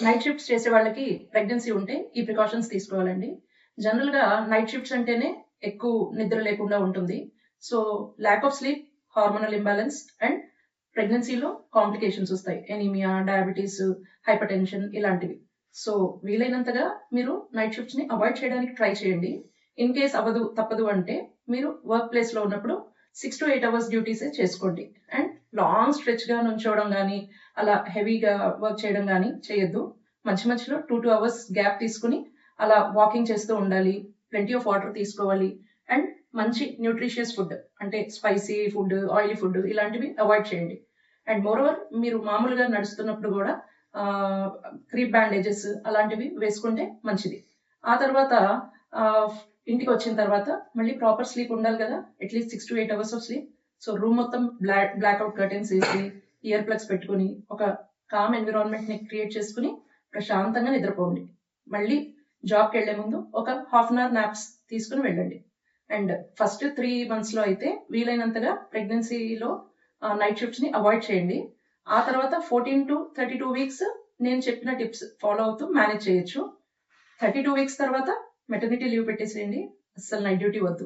Night shifts చేసే వాళ్ళకి pregnancy ఉంటే ఈ ప్రికాషన్స్ తీసుకోవాలండి. జనరల్‌గా నైట్ షిఫ్ట్స్ అంటేనే ఎక్కువ నిద్ర లేకుండా ఉంటుంది. So, lack of sleep, hormonal imbalance and ప్రెగ్నెన్సీలో కాంప్లికేషన్స్ వస్తాయి. ఎనీమియా, డయాబెటిస్, హైపర్‌టెన్షన్ ఇలాంటివి. సో, వీలైనంతగా మీరు నైట్ షిఫ్ట్స్‌ని అవాయిడ్ చేయడానికి ట్రై చేయండి. ఇన్ కేస్ అవ్వదు, తప్పదు అంటే మీరు వర్క్ ప్లేస్‌లో ఉన్నప్పుడు 6-8 అవర్స్ డ్యూటీసే చేసుకోండి. అండ్ లాంగ్ స్ట్రెచ్‌గా నుంచోవడం గానీ, అలా హెవీగా వర్క్ చేయడం గానీ చేయొద్దు. మధ్యలో 2 అవర్స్ గ్యాప్ తీసుకొని అలా వాకింగ్ చేస్తూ ఉండాలి. ప్లెంటీ ఆఫ్ వాటర్ తీసుకోవాలి. అండ్ మంచి న్యూట్రిషియస్ ఫుడ్ అంటే స్పైసీ ఫుడ్, ఆయిలీ ఫుడ్ ఇలాంటివి అవాయిడ్ చేయండి. అండ్ మోరోవర్ మీరు మామూలుగా నడుస్తున్నప్పుడు గూడా క్రీప్ బ్యాండేజెస్ అలాంటివి వేసుకుంటే మంచిది. ఆ తర్వాత ఆహ్, ఇంటికొచ్చిన తర్వాత మళ్ళీ ప్రాపర్ స్లీప్ ఉండాలి గదా! At least 6-8 hours of sleep. So, room మొత్తం బ్లాక్ ఔట్ కర్టెన్స్ ఏసి, ఇయర్ ప్లగ్స్ పెట్టుకొని, ఒక కామ్ ఎన్విరాన్మెంట్‌ని క్రియేట్ చేసుకొని, ప్రశాంతంగా నిద్రపోండి. మళ్ళీ జాబ్‌కెళ్ళే ముందు ఒక హాఫ్ అన్ అవర్ నాప్స్ తీసుకొని వెళ్ళండి. అండ్ ఫస్ట్ 3 మంత్స్‌లో అయితే వీలైనంతగా ప్రెగ్నెన్సీలో నైట్ షిఫ్ట్స్‌ని అవాయిడ్ చేయండి. ఆ తర్వాత 14-32 వీక్స్ నేను చెప్పిన టిప్స్ ఫాలో అవుతూ మేనేజ్ చేయొచ్చు. 32 వీక్స్ తర్వాత మెటర్నిటీ లీవ్ పెట్టేసేయండి. అస్సలు నైట్ డ్యూటీ వద్దు.